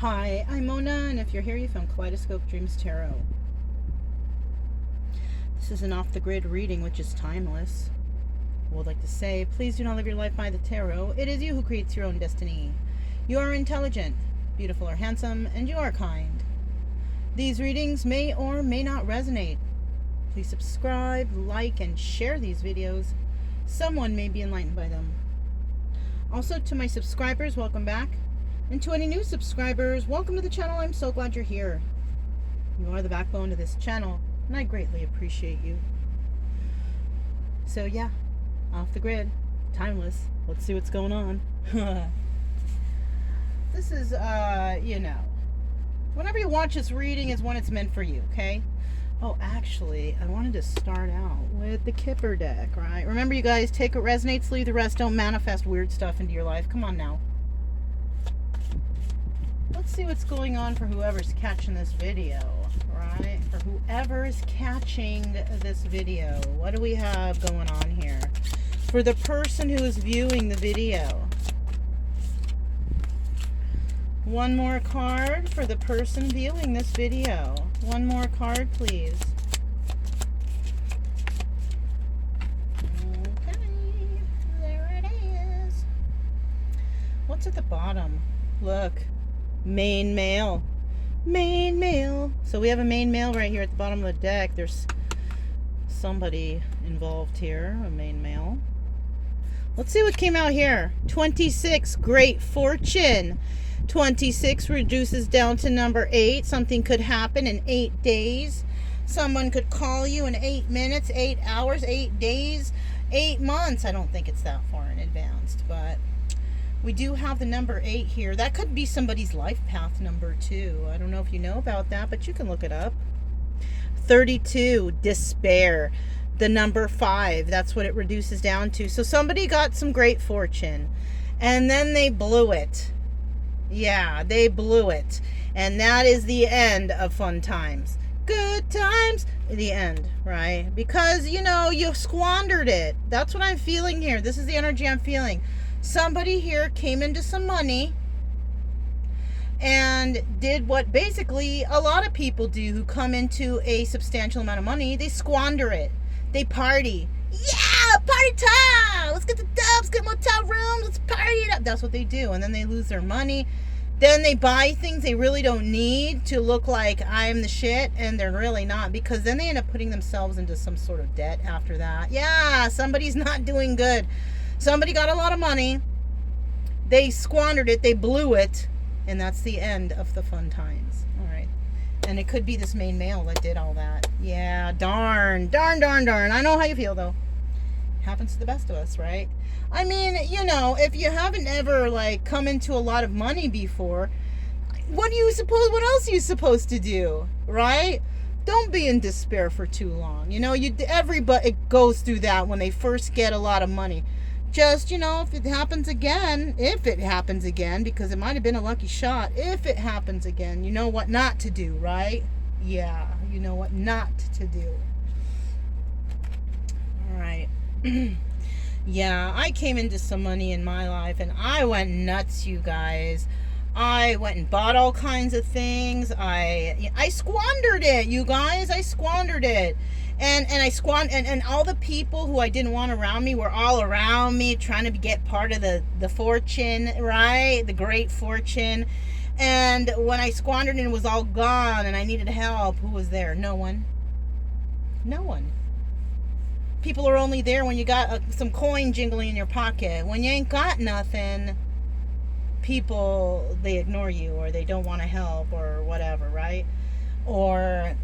Hi, I'm Mona, and if you're here, you found Kaleidoscope Dreams Tarot. This is an off-the-grid reading, which is timeless. I would like to say, please do not live your life by the tarot. It is you who creates your own destiny. You are intelligent, beautiful or handsome, and you are kind. These readings may or may not resonate. Please subscribe, like, and share these videos. Someone may be enlightened by them. Also, to my subscribers, welcome back. And to any new subscribers, welcome to the channel. I'm so glad you're here. You are the backbone of this channel, and I greatly appreciate you. So yeah, off the grid, timeless. Let's see what's going on. This is, whenever you watch this reading is when it's meant for you, okay? Oh, actually, I wanted to start out with the Kipper deck, right? Remember, you guys, take what resonates, leave the rest. Don't manifest weird stuff into your life. Come on now. Let's see what's going on for whoever's catching this video, right? For whoever's catching this video. What do we have going on here? For the person who is viewing the video. One more card for the person viewing this video. One more card, please. Okay, there it is. What's at the bottom? Look. Main male. Main male. So we have a main male right here at the bottom of the deck. There's somebody involved here, a main male. Let's see what came out here. 26, great fortune. 26 reduces down to number 8. Something could happen in 8 days. Someone could call you in 8 minutes, 8 hours, 8 days, 8 months. I don't think it's that far in advance, but we do have the number 8 here. That could be somebody's life path number too. I don't know if you know about that, but you can look it up. 32, despair. The number 5, that's what it reduces down to. So somebody got some great fortune, and then they blew it. Yeah, they blew it. And that is the end of fun times. Good times, the end, right? Because, you squandered it. That's what I'm feeling here. This is the energy I'm feeling. Somebody here came into some money and did what basically a lot of people do who come into a substantial amount of money. They squander it. They party. Yeah, party time. Let's get the dubs, get motel rooms. Let's party it up. That's what they do. And then they lose their money. Then they buy things they really don't need to look like I'm the shit, and they're really not, because then they end up putting themselves into some sort of debt after that. Yeah, somebody's not doing good. Somebody got a lot of money, they squandered it, they blew it, and that's the end of the fun times. All right. And it could be this main male that did all that. Yeah, darn. I know how you feel, though. Happens to the best of us, right? I mean, if you haven't ever, come into a lot of money before, what else are you supposed to do, right? Don't be in despair for too long. Everybody goes through that when they first get a lot of money. Just, if it happens again, because it might have been a lucky shot, if it happens again, you know what not to do, right? Yeah, you know what not to do. All right. Yeah, I came into some money in my life, and I went nuts, you guys. I went and bought all kinds of things. I squandered it, you guys. I squandered it. And all the people who I didn't want around me were all around me trying to get part of the fortune, right? The great fortune. And when I squandered it, it was all gone and I needed help. Who was there? No one. No one. People are only there when you got some coin jingling in your pocket. When you ain't got nothing, people, they ignore you, or they don't want to help, or whatever, right? Or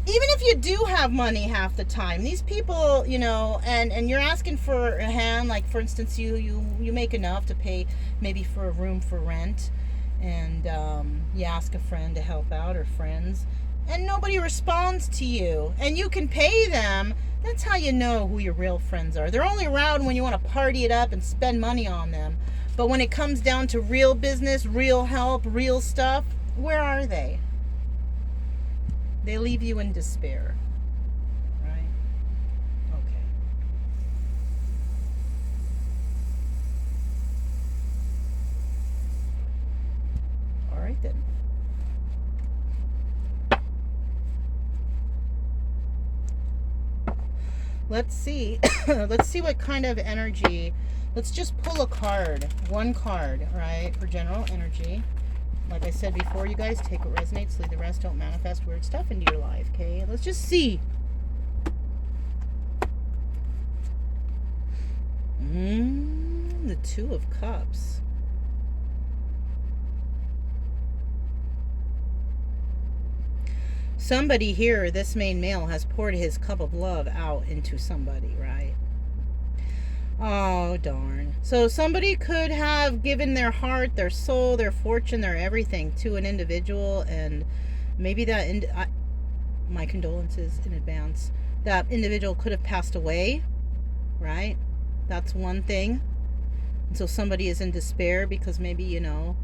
even if you do have money half the time, these people, and you're asking for a hand, like for instance, you make enough to pay maybe for a room for rent, and you ask a friend to help out, or friends, and nobody responds to you, and you can pay them. That's how you know who your real friends are. They're only around when you want to party it up and spend money on them. But when it comes down to real business, real help, real stuff, where are they? They leave you in despair, right? Okay. All right. something. Let's see. Let's see what kind of energy. Let's just pull a card. One card, right? For general energy. Like I said before, you guys, take what resonates, leave the rest. Don't manifest weird stuff into your life, okay? Let's just see. The Two of Cups. Somebody here, this main male, has poured his cup of love out into somebody, right? Oh, darn. So somebody could have given their heart, their soul, their fortune, their everything to an individual, and maybe that, my condolences in advance, that individual could have passed away, right? That's one thing. And so somebody is in despair because maybe, you know,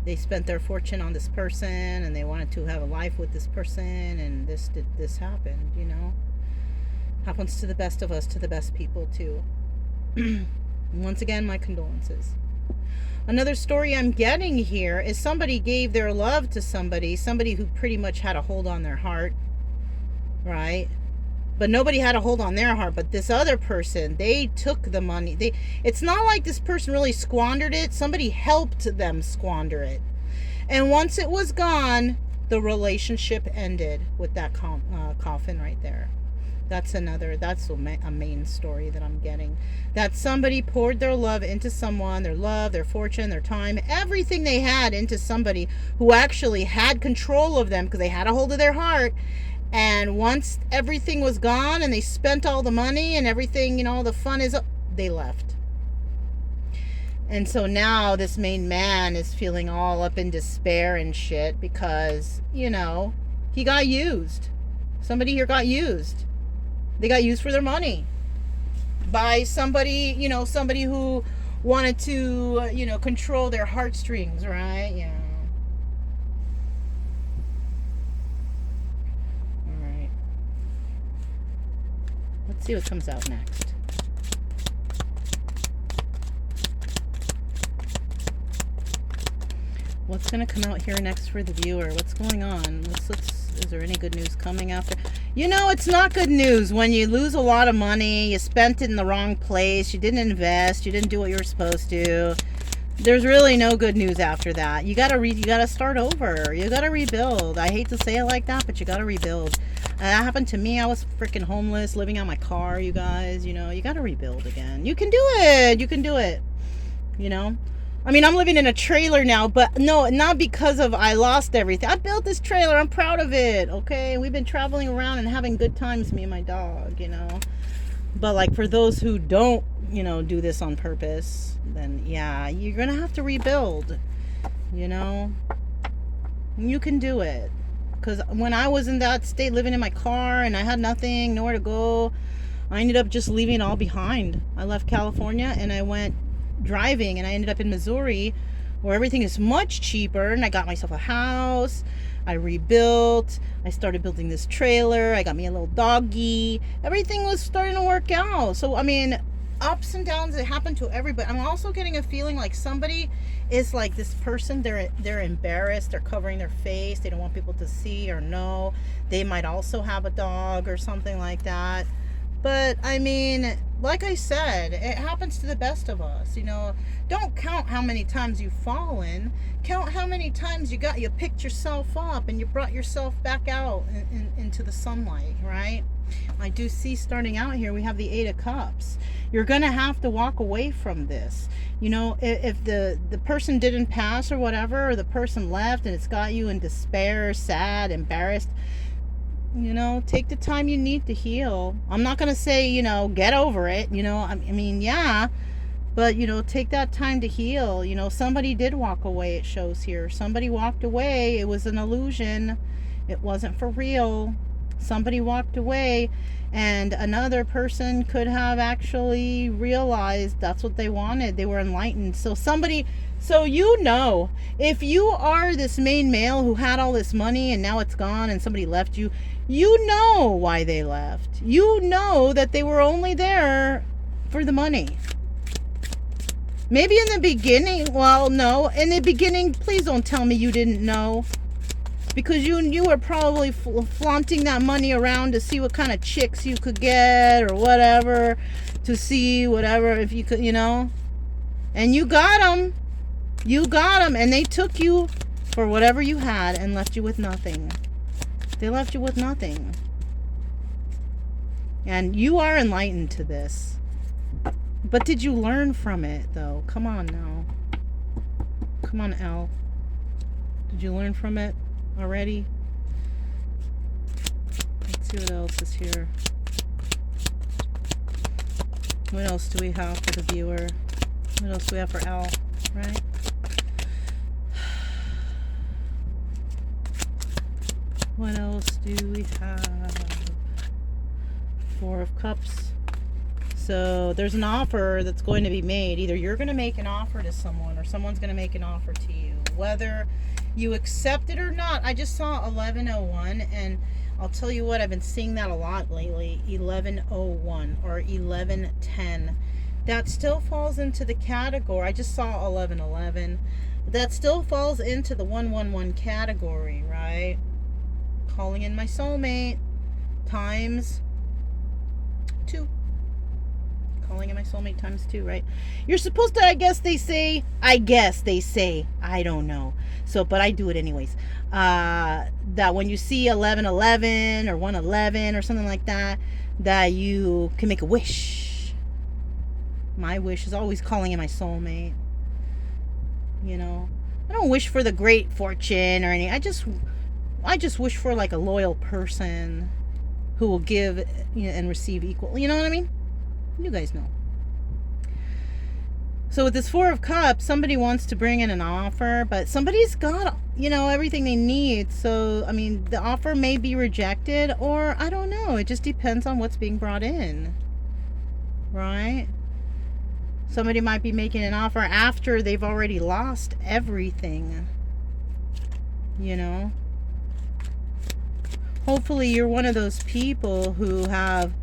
they spent their fortune on this person and they wanted to have a life with this person, and this happened, you know. Happens to the best of us, to the best people too. Once again, my condolences. Another story I'm getting here is somebody gave their love to somebody who pretty much had a hold on their heart, right? But nobody had a hold on their heart. But this other person, they took the money. It's not like this person really squandered it. Somebody helped them squander it. And once it was gone, the relationship ended with that coffin right there. That's a main story that I'm getting. That somebody poured their love into someone, their love, their fortune, their time, everything they had into somebody who actually had control of them because they had a hold of their heart. And once everything was gone and they spent all the money and everything, you know, the fun is up, they left. And so now this main man is feeling all up in despair and shit because, you know, he got used. Somebody here got used. They got used for their money by somebody, you know, somebody who wanted to, you know, control their heartstrings, right? Yeah. Let's see what comes out next. What's going to come out here next for the viewer? What's going on? Is there any good news coming after? You know, it's not good news when you lose a lot of money, you spent it in the wrong place, you didn't invest, you didn't do what you were supposed to. There's really no good news after that. You gotta start over. You gotta rebuild. I hate to say it like that, but you gotta rebuild. That happened to me. I was freaking homeless, living out my car, you guys. You know, you gotta rebuild again. You can do it. You can do it. You know? I mean, I'm living in a trailer now, but no, not because of I lost everything. I built this trailer. I'm proud of it, okay? We've been traveling around and having good times, me and my dog, you know? But, like, for those who don't, you know, do this on purpose, then, yeah, you're going to have to rebuild, you know? You can do it. Because when I was in that state, living in my car, and I had nothing, nowhere to go, I ended up just leaving it all behind. I left California, and I went driving, and I ended up in Missouri, where everything is much cheaper, and I got myself a house. I rebuilt. I started building this trailer. I got me a little doggy. Everything was starting to work out. So, I mean, ups and downs, it happened to everybody. I'm also getting a feeling like somebody is like this person, they're embarrassed. They're covering their face. They don't want people to see or know. They might also have a dog or something like that. But, I mean, like I said, it happens to the best of us, you know. Don't count how many times you've fallen. Count how many times you picked yourself up and you brought yourself back out into the sunlight, right? I do see starting out here, we have the Eight of Cups. You're going to have to walk away from this. You know, if the person didn't pass or whatever, or the person left and it's got you in despair, sad, embarrassed, you know, take the time you need to heal. I'm not going to say, you know, get over it. You know, I mean, yeah. But, you know, take that time to heal. You know, somebody did walk away, it shows here. Somebody walked away. It was an illusion. It wasn't for real. Somebody walked away. And another person could have actually realized that's what they wanted. They were enlightened. So you know, if you are this main male who had all this money and now it's gone and somebody left you, you know why they left. You know that they were only there for the money. Maybe in the beginning, well, no. In the beginning, please don't tell me you didn't know. Because you were probably flaunting that money around to see what kind of chicks you could get or whatever. To see whatever, if you could, And you got them. You got them. And they took you for whatever you had and left you with nothing. They left you with nothing. And you are enlightened to this. But did you learn from it, though? Come on now. Come on, Al. Did you learn from it already? Let's see what else is here. What else do we have for the viewer? What else do we have for Al? Right? What else do we have? Four of Cups. So there's an offer that's going to be made. Either you're going to make an offer to someone or someone's going to make an offer to you. Whether you accept it or not. I just saw 1101 and I'll tell you what, I've been seeing that a lot lately. 1101 or 1110. That still falls into the category. I just saw 1111. That still falls into the 111 category, right? Calling in my soulmate times 2. Calling in my soulmate times 2, right? You're supposed to, I guess they say, I don't know. So, but I do it anyways. That when you see 1111 or 111 or something like that, that you can make a wish. My wish is always calling in my soulmate. I don't wish for the great fortune or anything. I just wish for like a loyal person who will give and receive equal. You know what I mean? You guys know. So with this Four of Cups, somebody wants to bring in an offer, but somebody's got, everything they need. So, I mean, the offer may be rejected or I don't know. It just depends on what's being brought in. Right? Somebody might be making an offer after they've already lost everything. Hopefully you're one of those people who have,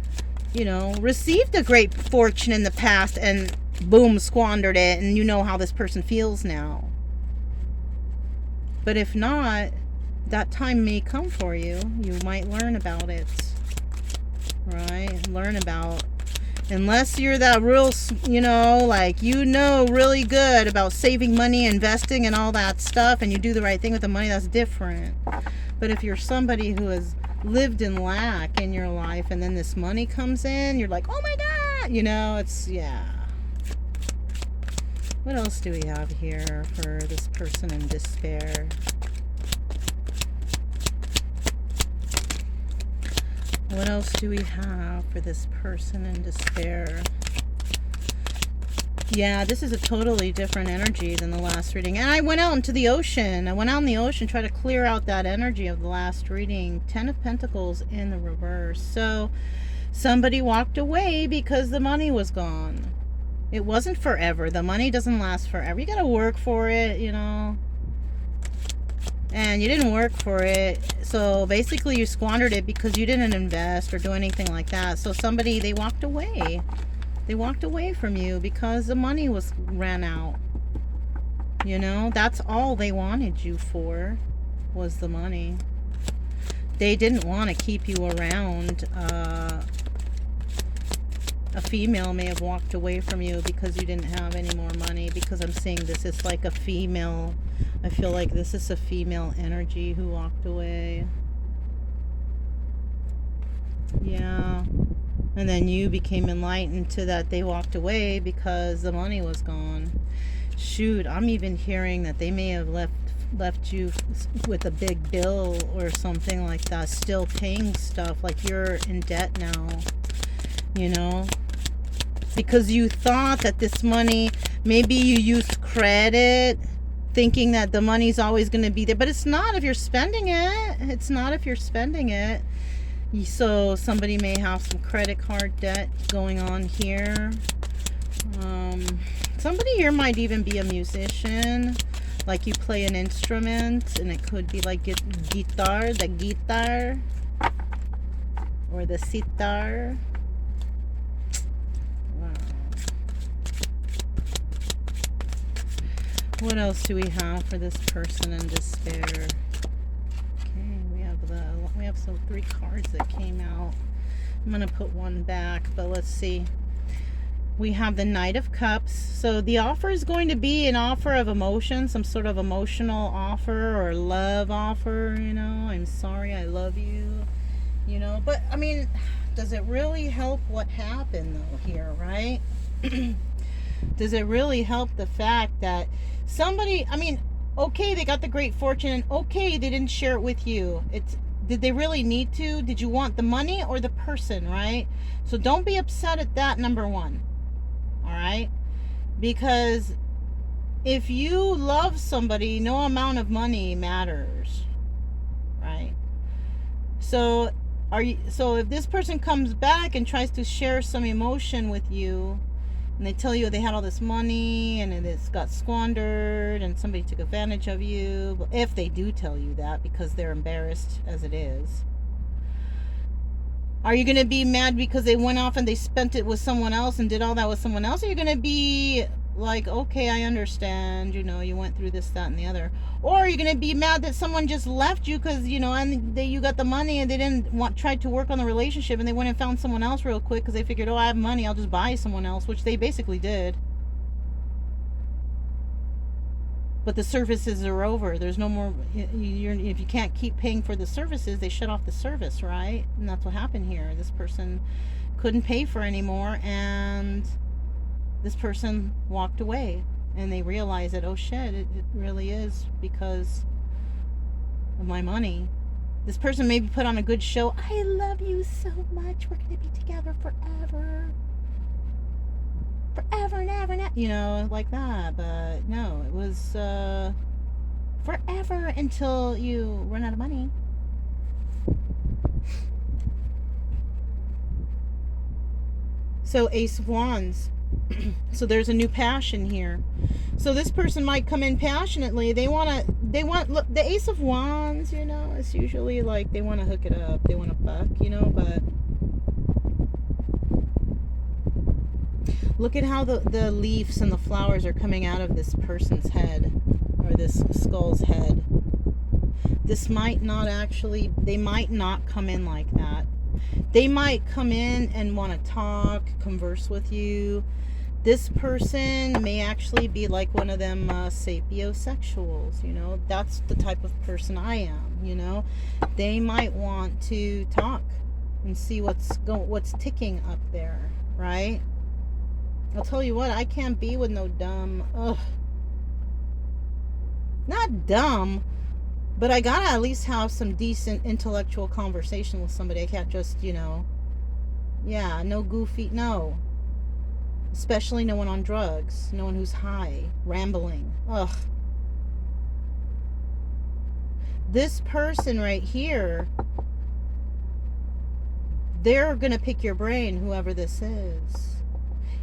received a great fortune in the past and boom, squandered it, and you know how this person feels now. But if not, that time may come for you. You might learn about it. Right? Learn about. Unless you're that real, really good about saving money, investing, and all that stuff, and you do the right thing with the money, that's different. But if you're somebody who has lived in lack in your life, and then this money comes in, you're like, oh my God, yeah. What else do we have here for this person in despair? What else do we have for this person in despair? Yeah, this is a totally different energy than the last reading. And I went out into the ocean. Try to clear out that energy of the last reading. 10 of Pentacles in the reverse. So somebody walked away because the money was gone. It wasn't forever. The money doesn't last forever. You got to work for it, And you didn't work for it. So basically you squandered it because you didn't invest or do anything like that. So they walked away. They walked away from you because the money ran out. That's all they wanted you for, was the money. They didn't want to keep you around. A female may have walked away from you because you didn't have any more money, because I'm seeing this is like a female. I feel like this is a female energy who walked away. Yeah. And then you became enlightened to that they walked away because the money was gone. Shoot, I'm even hearing that they may have left you with a big bill or something like that, still paying stuff, like you're in debt now. Because you thought that this money, maybe you used credit thinking that the money's always going to be there, but it's not if you're spending it. So somebody may have some credit card debt going on here. Somebody here might even be a musician, like you play an instrument, and it could be like guitar, or the sitar. Wow. What else do we have for this person in despair? Okay, we have some 3 cards that came out. I'm gonna put one back, but let's see. We have the Knight of Cups. So the offer is going to be an offer of emotion, some sort of emotional offer or love offer, you know. I'm sorry, I love you, you know. But, I mean, does it really help what happened, though, here, right? Does it really help the fact that somebody, I mean, okay, they got the great fortune, and okay, they didn't share it with you. Did they really need to? Did you want the money or the person, right? So don't be upset at that, number one. All right? Because if you love somebody, no amount of money matters, right? So if this person comes back and tries to share some emotion with you, and they tell you they had all this money and it's got squandered and somebody took advantage of you, if they do tell you that, because they're embarrassed as it is, are you going to be mad because they went off and they spent it with someone else and did all that with someone else? Or are you going to be like, okay, I understand, you know, you went through this, that, and the other? Or are you going to be mad that someone just left you because, you know, and you got the money and they didn't try to work on the relationship, and they went and found someone else real quick because they figured, oh, I have money, I'll just buy someone else, which they basically did. But the services are over. There's no more, if you can't keep paying for the services, they shut off the service, right? And that's what happened here. This person couldn't pay for anymore, and this person walked away, and they realized that, oh shit, it really is because of my money. This person maybe put on a good show. I love you so much. We're going to be together forever. Forever and ever and ever. You know, like that. But no, it was forever until you run out of money. So Ace of Wands. So there's a new passion here. So this person might come in passionately. Look, the Ace of Wands, you know, it's usually like they want to hook it up. They want to fuck, you know, but look at how the leaves and the flowers are coming out of this person's head, or this skull's head. This might not actually, they might not come in like that. They might come in and want to talk, converse with you. This person may actually be like one of them sapiosexuals, you know. That's the type of person I am, you know. They might want to talk and see what's ticking up there, right? I'll tell you what, I can't be with no dumb, not dumb, but I gotta at least have some decent intellectual conversation with somebody. I can't just, you know, yeah, no goofy, no. Especially no one on drugs, no one who's high, rambling. Ugh. This person right here, they're gonna pick your brain, whoever this is.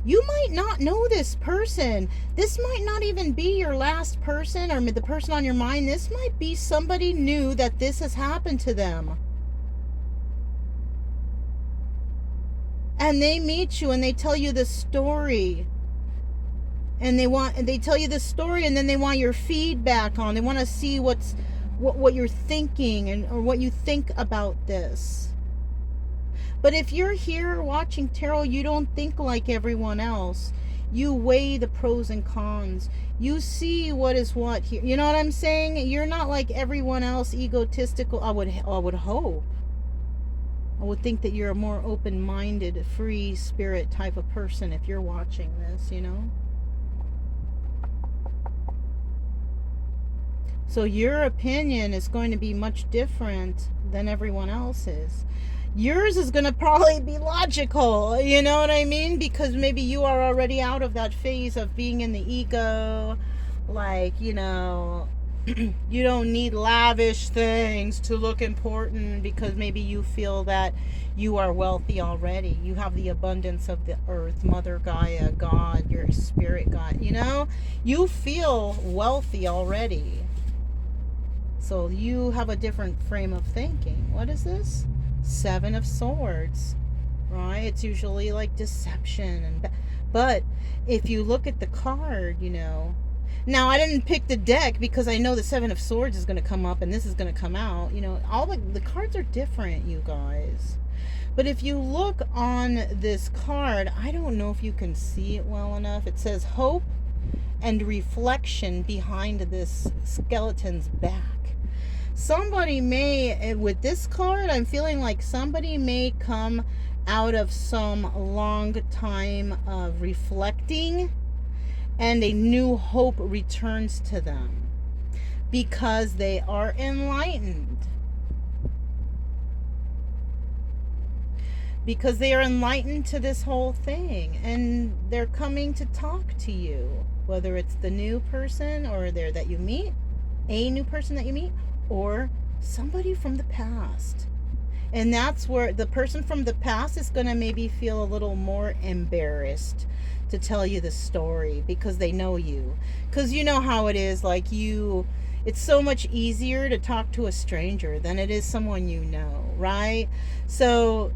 You might not know this person. This might not even be your last person or the person on your mind. This might be somebody new that this has happened to them. And they meet you and they tell you the story. And they tell you the story, and then they want your feedback on. They want to see what you're thinking or what you think about this. But if you're here watching tarot, you don't think like everyone else. You weigh the pros and cons. You see what is what here. You know what I'm saying? You're not like everyone else, egotistical. I would hope. I would think that you're a more open-minded, free spirit type of person if you're watching this, you know? So your opinion is going to be much different than everyone else's. Yours is going to probably be logical, you know what I mean? Because maybe you are already out of that phase of being in the ego. Like, you know, you don't need lavish things to look important because maybe you feel that you are wealthy already. You have the abundance of the earth, Mother Gaia, God, your spirit God, you know? You feel wealthy already. So you have a different frame of thinking. What is this? 7 of Swords, right? It's usually like deception, but if you look at the card, you know, Now, I didn't pick the deck because I know the Seven of Swords is going to come up and this is going to come out. You know, all the cards are different, you guys. But if you look on this card, I don't know if you can see it well enough. It says hope and reflection behind this skeleton's back. Somebody may, with this card, I'm feeling like somebody may come out of some long time of reflecting, and a new hope returns to them because they are enlightened. Because they are enlightened to this whole thing, and they're coming to talk to you, whether it's the new person or that you meet, a new person that you meet, or somebody from the past. And that's where the person from the past is going to maybe feel a little more embarrassed to tell you the story because they know you. Because you know how it is, like it's so much easier to talk to a stranger than it is someone you know, right? So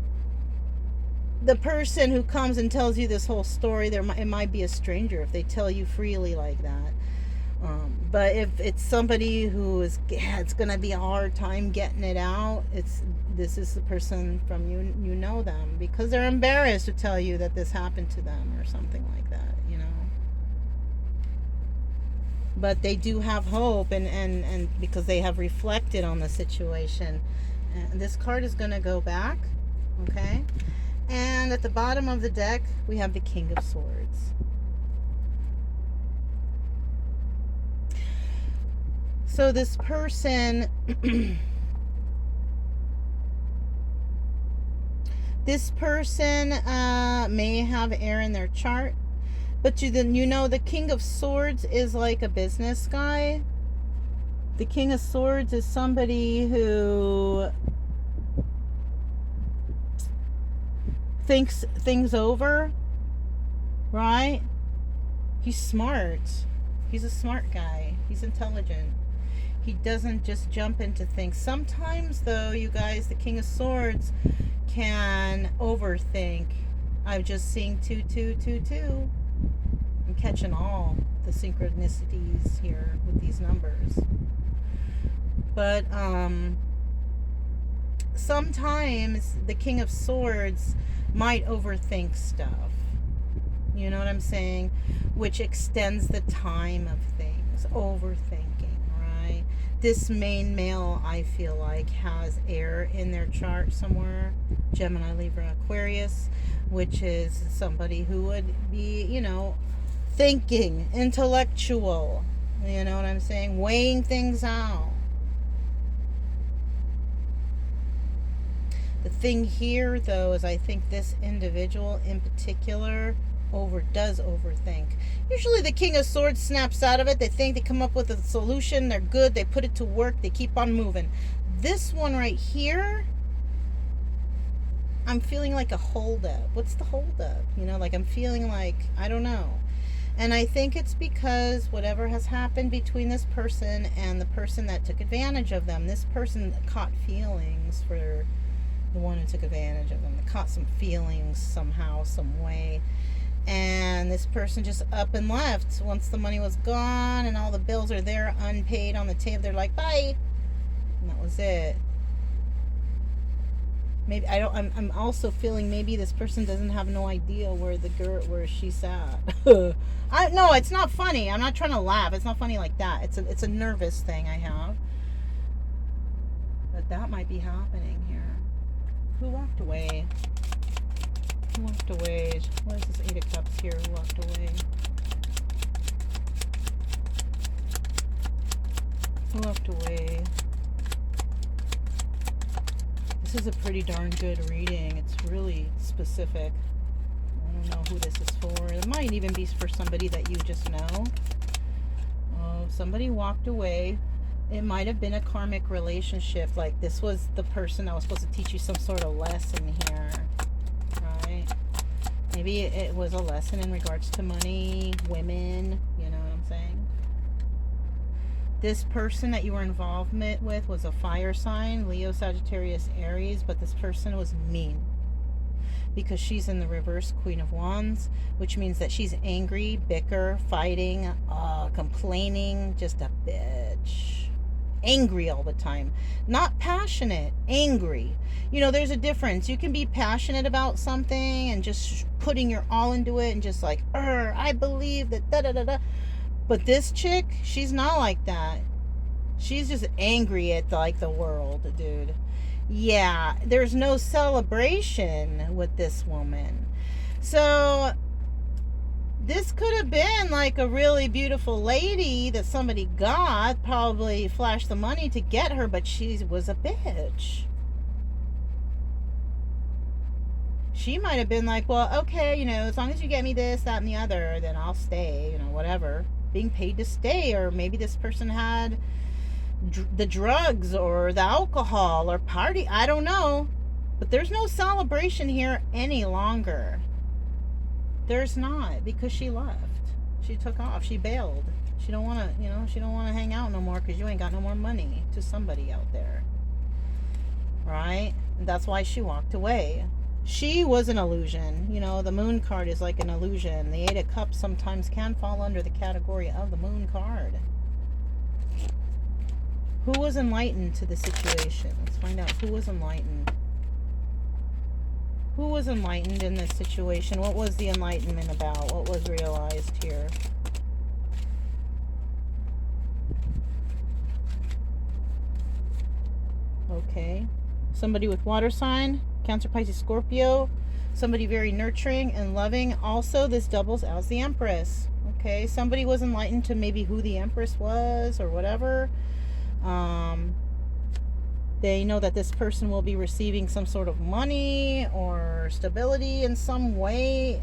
the person who comes and tells you this whole story, it might be a stranger if they tell you freely like that. But if it's somebody who it's going to be a hard time getting it out, this is the person from you know them because they're embarrassed to tell you that this happened to them or something like that, you know. But they do have hope, and because they have reflected on the situation. And this card is going to go back, okay? And at the bottom of the deck, we have the King of Swords. So this person, may have air in their chart, but you know the King of Swords is like a business guy. The King of Swords is somebody who thinks things over, right? He's smart. He's a smart guy. He's intelligent. He doesn't just jump into things. Sometimes, though, you guys, the King of Swords can overthink. I'm just seeing 2, 2, 2, 2. I'm catching all the synchronicities here with these numbers. But sometimes the King of Swords might overthink stuff. You know what I'm saying? Which extends the time of things. Overthinking, right? This main male, I feel like, has air in their chart somewhere. Gemini, Libra, Aquarius, which is somebody who would be, you know, thinking, intellectual. You know what I'm saying? Weighing things out. The thing here, though, is I think this individual in particular does overthink. Usually the King of Swords snaps out of it. They think they come up with a solution. They're good. They put it to work. They keep on moving. This one right here, I'm feeling like a holdup. What's the holdup? You know, like I'm feeling like, I don't know. And I think it's because whatever has happened between this person and the person that took advantage of them, this person caught feelings for the one who took advantage of them. They caught some feelings somehow, some way. And this person just up and left once the money was gone and all the bills are there unpaid on the table. They're like, bye. And that was it. Maybe I'm also feeling maybe this person doesn't have no idea where she sat. No, it's not funny. I'm not trying to laugh. It's not funny like that. It's a nervous thing I have. But that might be happening here. Who walked away? Who walked away? What is this 8 of Cups here? Who walked away? Who walked away? This is a pretty darn good reading. It's really specific. I don't know who this is for. It might even be for somebody that you just know. Oh, somebody walked away. It might have been a karmic relationship. Like this was the person that was supposed to teach you some sort of lesson here. Right? Maybe it was a lesson in regards to money, women. You know what I'm saying? This person that you were involved with was a fire sign, Leo, Sagittarius, Aries, but this person was mean. because she's in the reverse Queen of Wands, which means that she's angry, bicker, fighting, complaining, just a bitch. Angry all the time. Not passionate, angry. There's a difference. You can be passionate about something and just putting your all into it and just like, I believe that da da da da. But this chick, she's not like that. She's just angry at like the world, dude. Yeah, there's no celebration with this woman. So this could have been like a really beautiful lady that somebody got, probably flashed the money to get her, but she was a bitch. She might have been like, well, okay, as long as you get me this, that, and the other, then I'll stay, whatever. Being paid to stay, or maybe this person had the drugs or the alcohol or party, I don't know. But there's no celebration here any longer. There's not, because she left. She took off. She bailed. She don't want to, she don't want to hang out no more because you ain't got no more money to somebody out there. Right? And that's why she walked away. She was an illusion. The moon card is like an illusion. The 8 of Cups sometimes can fall under the category of the moon card. Who was enlightened to the situation? Let's find out who was enlightened. Who was enlightened in this situation? What was the enlightenment about? What was realized here? Okay. Somebody with water sign, Cancer, Pisces, Scorpio. Somebody very nurturing and loving. Also, this doubles as the Empress. Okay. Somebody was enlightened to maybe who the Empress was or whatever. They know that this person will be receiving some sort of money or stability in some way.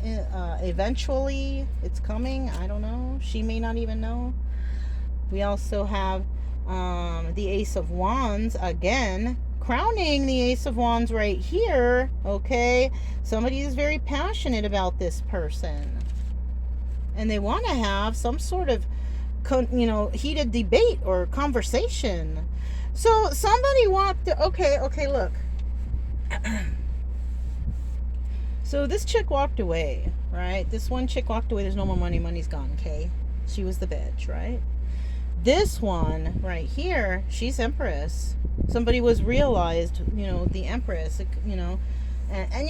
Eventually, it's coming. I don't know. She may not even know. We also have the Ace of Wands again, crowning the Ace of Wands right here. Okay, somebody is very passionate about this person, and they want to have some sort of heated debate or conversation. So somebody walked. Okay, look. So this chick walked away, right? This one chick walked away. There's no more money. Money's gone. Okay, she was the bitch, right? This one right here, she's Empress. Somebody was realized, the Empress, and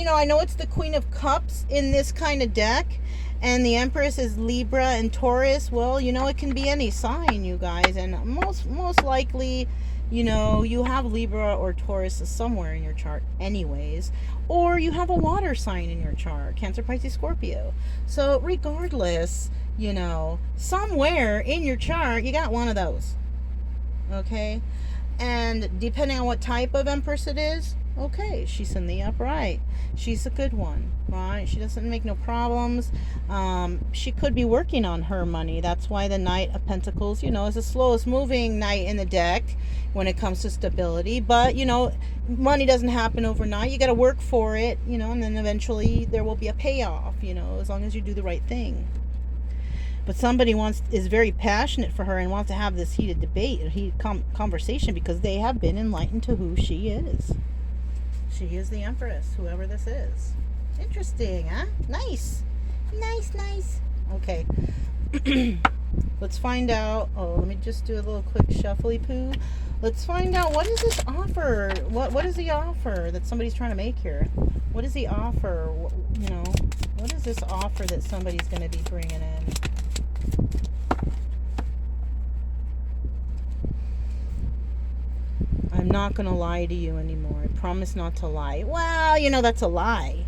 I know it's the Queen of Cups in this kind of deck, and the Empress is Libra and Taurus. Well, it can be any sign, you guys, and most likely, you have Libra or Taurus somewhere in your chart anyways, or you have a water sign in your chart, Cancer, Pisces, Scorpio. So regardless, somewhere in your chart, you got one of those. Okay? And depending on what type of Empress it is, okay, she's in the upright. She's a good one, right? She doesn't make no problems. She could be working on her money. That's why the Knight of Pentacles, is the slowest moving knight in the deck when it comes to stability. But, money doesn't happen overnight. You got to work for it, and then eventually there will be a payoff, as long as you do the right thing. But somebody is very passionate for her and wants to have this heated debate, a heated conversation, because they have been enlightened to who she is. She is the Empress, whoever this is. Interesting, huh? Nice. Okay. Let's find out. Oh, let me just do a little quick shuffly poo. Let's find out, what is this offer? What is the offer that somebody's trying to make here? What is the offer? What is this offer that somebody's going to be bringing in? I'm not going to lie to you anymore. I promise not to lie. Well, that's a lie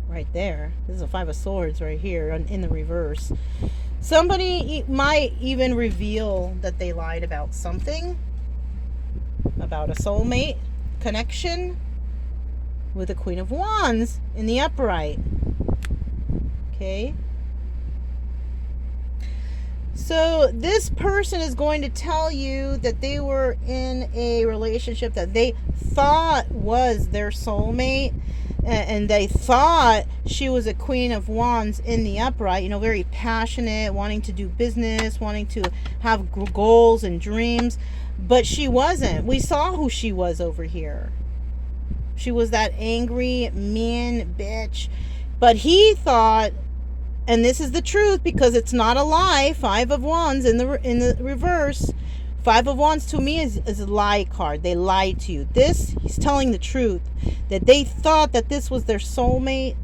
right there. This is a 5 of Swords right here in the reverse. Somebody might even reveal that they lied about something, about a soulmate connection with the Queen of Wands in the upright. Okay? So this person is going to tell you that they were in a relationship that they thought was their soulmate, and they thought she was a Queen of Wands in the upright, very passionate, wanting to do business, wanting to have goals and dreams, but she wasn't. We saw who she was over here. She was that angry, mean bitch. But he thought, and this is the truth because it's not a lie, 5 of Wands in the reverse. 5 of Wands to me is a lie card. They lied to you. This, he's telling the truth. That they thought that this was their soulmate.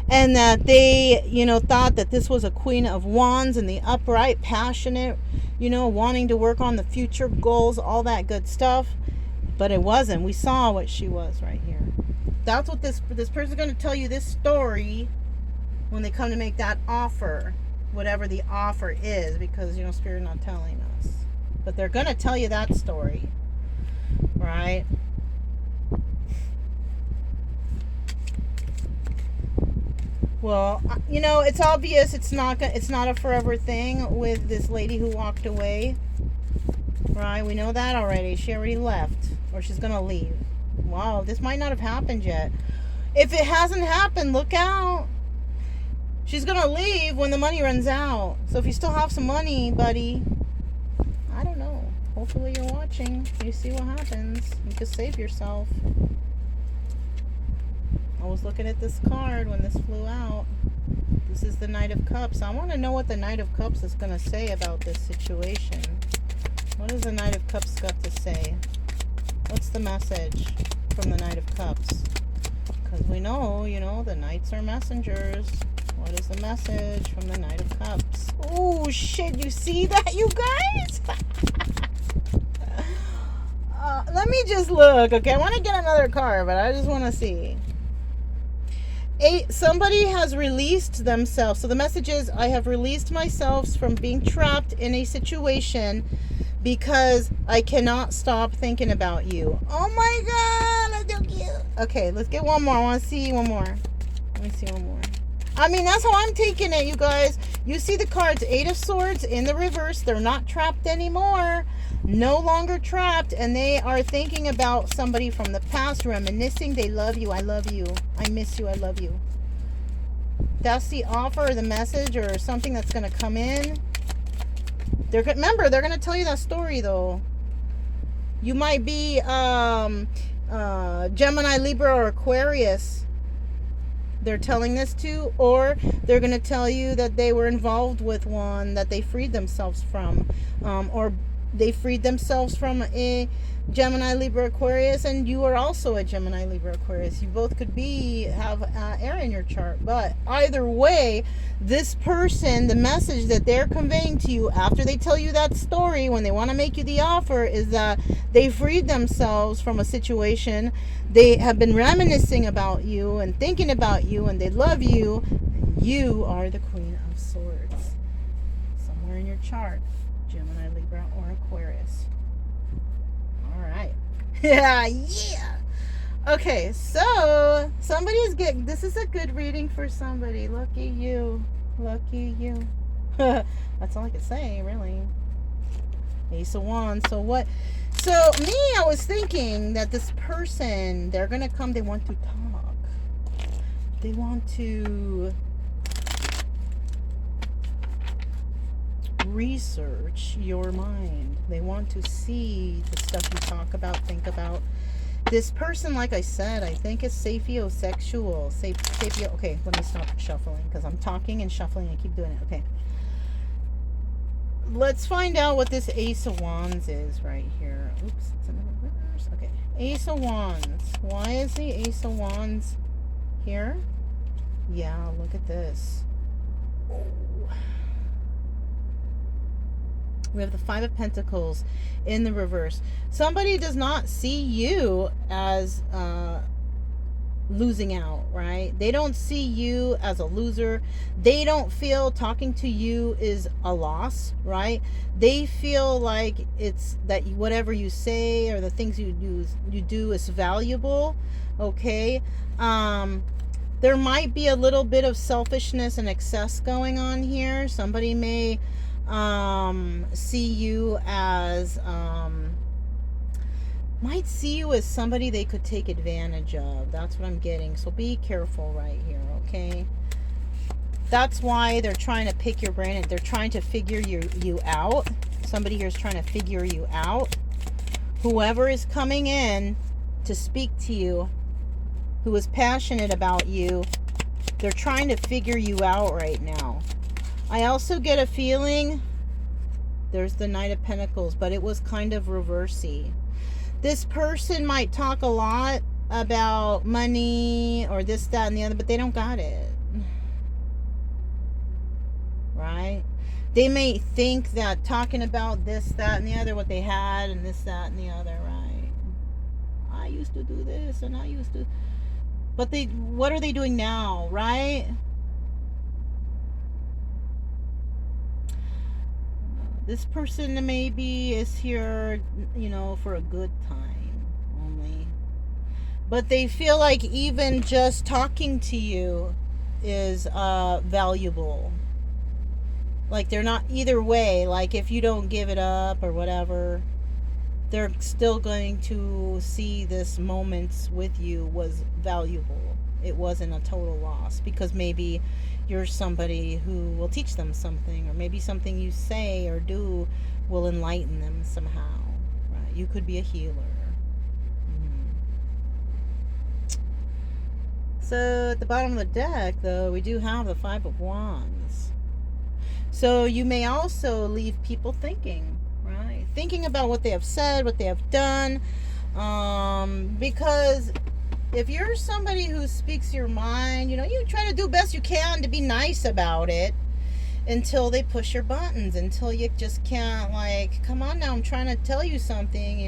And that they, thought that this was a Queen of Wands and the upright, passionate, wanting to work on the future goals, all that good stuff. But it wasn't. We saw what she was right here. That's what this person's going to tell you this story when they come to make that offer. Whatever the offer is. Because, Spirit not telling us. But they're going to tell you that story. Right? Well, it's obvious it's not a forever thing with this lady who walked away. Right? We know that already. She already left. Or she's going to leave. Wow, this might not have happened yet. If it hasn't happened, look out. She's going to leave when the money runs out. So if you still have some money, buddy, I don't know. Hopefully you're watching. You see what happens. You can save yourself. I was looking at this card when this flew out. This is the Knight of Cups. I want to know what the Knight of Cups is going to say about this situation. What has the Knight of Cups got to say? What's the message from the Knight of Cups? Because we know, the Knights are messengers. What is the message from the Knight of Cups? Oh, shit. You see that, you guys? Let me just look. Okay, I want to get another card, but I just want to see. Somebody has released themselves. So the message is, I have released myself from being trapped in a situation because I cannot stop thinking about you. Oh my God, that's so cute. Okay, let's get one more. I want to see one more. Let me see one more. I mean, that's how I'm taking it, you guys. You see the cards, 8 of Swords in the reverse. They're not trapped anymore. No longer trapped. And they are thinking about somebody from the past, reminiscing. They love you. I love you. I miss you. I love you. That's the offer or the message or something that's going to come in. Remember, they're going to tell you that story, though. You might be Gemini, Libra, or Aquarius. They're telling this to, or they're going to tell you that they were involved with one that they freed themselves from, or they freed themselves from a Gemini, Libra, Aquarius, and you are also a Gemini, Libra, Aquarius. You both could have air in your chart, but either way, this person, the message that they're conveying to you after they tell you that story, when they want to make you the offer, is that they freed themselves from a situation. They have been reminiscing about you and thinking about you, and they love you. You are the Queen of Swords. Somewhere in your chart, Gemini, Libra, or Aquarius. All right. Yeah. Okay, so somebody is getting, this is a good reading for somebody. Lucky you. Lucky you. That's all I can say, really. Ace of Wands. So what? So me, I was thinking that this person, they're going to come, they want to talk. They want to research your mind. They want to see the stuff you talk about, think about. This person, like I said, I think is sapiosexual. Okay, let me stop shuffling because I'm talking and shuffling and I keep doing it. Okay. Let's find out what this Ace of Wands is right here. Oops, it's in the reverse. Okay. Ace of Wands. Why is the Ace of Wands here? Yeah, look at this. Oh. We have the Five of Pentacles in the reverse. Somebody does not see you as losing out, right? They don't see you as a loser. They don't feel talking to you is a loss, right? They feel like it's that whatever you say or the things you do is valuable, okay? There might be a little bit of selfishness and excess going on here. Somebody may see you as might see you as somebody they could take advantage of. That's what I'm getting. So be careful right here, okay? That's why they're trying to pick your brain and they're trying to figure you out. Somebody here is trying to figure you out. Whoever is coming in to speak to you, who is passionate about you. They're trying to figure you out right now. I also get a feeling there's the Knight of Pentacles, but it was kind of reversey. This person might talk a lot about money or this, that, and the other, but they don't got it. Right? They may think that talking about this, that, and the other, what they had, and this, that, and the other, right? I used to do this, and I used to... But what are they doing now, right? This person maybe is here, for a good time only. But they feel like even just talking to you is valuable. Like they're not either way. Like if you don't give it up or whatever, they're still going to see this moments with you was valuable. It wasn't a total loss, because maybe you're somebody who will teach them something, or maybe something you say or do will enlighten them somehow. Right? You could be a healer. So at the bottom of the deck, though, we do have the Five of Wands. So you may also leave people thinking, right? Thinking about what they have said, what they have done. Because if you're somebody who speaks your mind, you try to do best you can to be nice about it until they push your buttons, until you just can't, like, come on now, I'm trying to tell you something,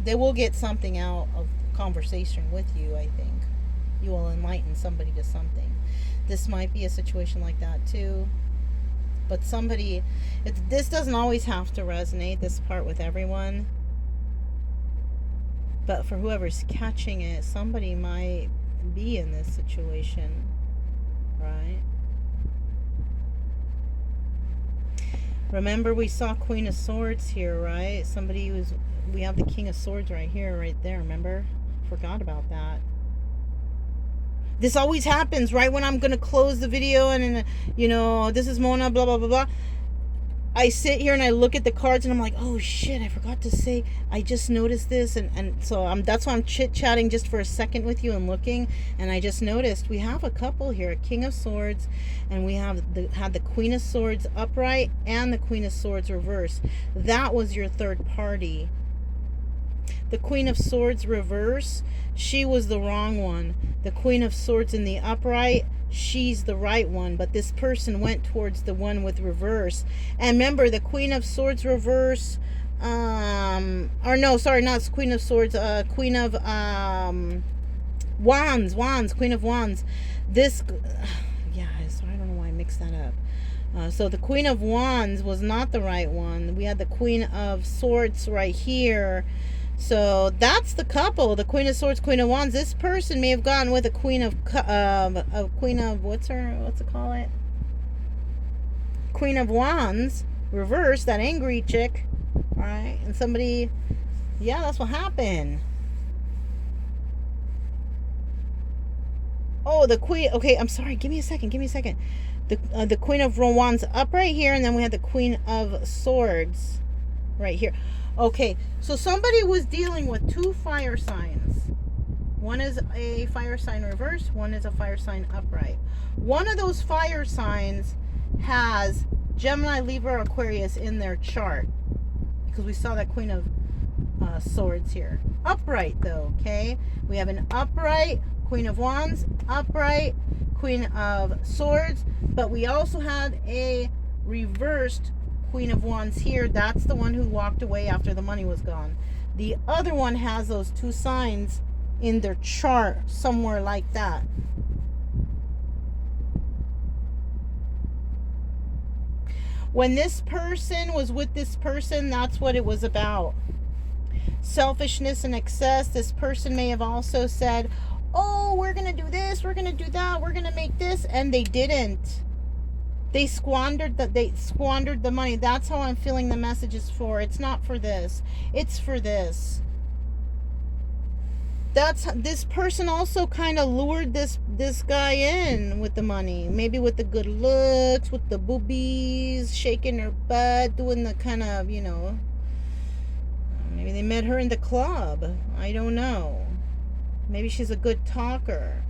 they will get something out of conversation with you, I think. You will enlighten somebody to something. This might be a situation like that too. But this doesn't always have to resonate, this part, with everyone. But for whoever's catching it, somebody might be in this situation, right? Remember, we saw Queen of Swords here, right? We have the King of Swords right here, right there, remember? Forgot about that. This always happens right when I'm going to close the video and this is Mona, blah, blah, blah, blah. I sit here and I look at the cards and I'm like, oh shit, I forgot to say, I just noticed this. And so that's why I'm chit-chatting just for a second with you and looking. And I just noticed we have a couple here, a King of Swords, and we had the Queen of Swords upright and the Queen of Swords reverse. That was your third party. The Queen of Swords reverse, she was the wrong one. The Queen of Swords in the upright, she's the right one. But this person went towards the one with reverse. And remember, the Queen of Swords reverse, not Queen of Swords, Queen of Wands, Queen of Wands. So I don't know why I mixed that up. So the Queen of Wands was not the right one. We had the Queen of Swords right here. So that's the couple, the Queen of Swords, Queen of Wands. This person may have gone with a Queen of what's it call it? Queen of Wands, reverse, that angry chick, right? And somebody, that's what happened. Oh, the Queen, okay, I'm sorry, give me a second. The Queen of Wands up right here, and then we had the Queen of Swords right here. Okay, so somebody was dealing with two fire signs. One is a fire sign reverse, one is a fire sign upright. One of those fire signs has Gemini, Libra, Aquarius in their chart, because we saw that Queen of Swords here. Upright though, okay? We have an upright Queen of Wands, upright Queen of Swords, but we also had a reversed Queen of Wands here. That's the one who walked away after the money was gone. The other one has those two signs in their chart somewhere like that. When this person was with this person, that's what it was about. Selfishness and excess. This person may have also said, oh, we're going to do this, we're going to do that, we're going to make this, and they didn't. They squandered the money. That's how I'm feeling the message is for. It's not for this. It's for this. This person also kind of lured this guy in with the money. Maybe with the good looks, with the boobies, shaking her butt, doing the kind of, Maybe they met her in the club. I don't know. Maybe she's a good talker.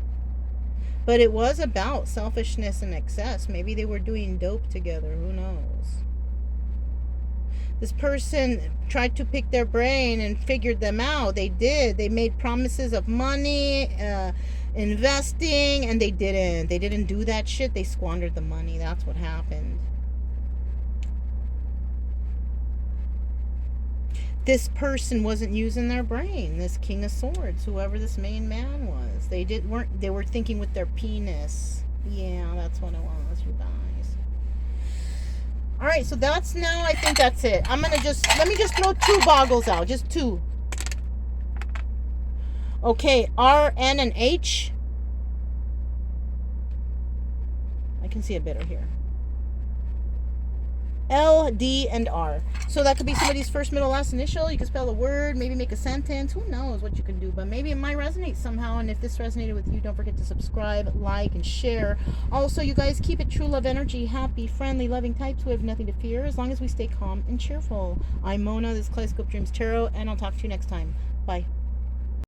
But it was about selfishness and excess. Maybe they were doing dope together. Who knows? This person tried to pick their brain and figured them out. They did. They made promises of money, investing, and they didn't. They didn't do that shit. They squandered the money. That's what happened. This person wasn't using their brain. This King of Swords, whoever this main man was, they were thinking with their penis. Yeah, that's what it was, you guys. All right, so that's now. I think that's it. Let me just throw 2 boggles out, just 2. Okay, R, N, and H. I can see it better here. L, D, and R. So that could be somebody's first, middle, last initial. You can spell a word, maybe make a sentence. Who knows what you can do? But maybe it might resonate somehow. And if this resonated with you, don't forget to subscribe, like, and share. Also, you guys, keep it true love energy. Happy, friendly, loving types who have nothing to fear as long as we stay calm and cheerful. I'm Mona. This is Kaleidoscope Dreams Tarot, and I'll talk to you next time. Bye.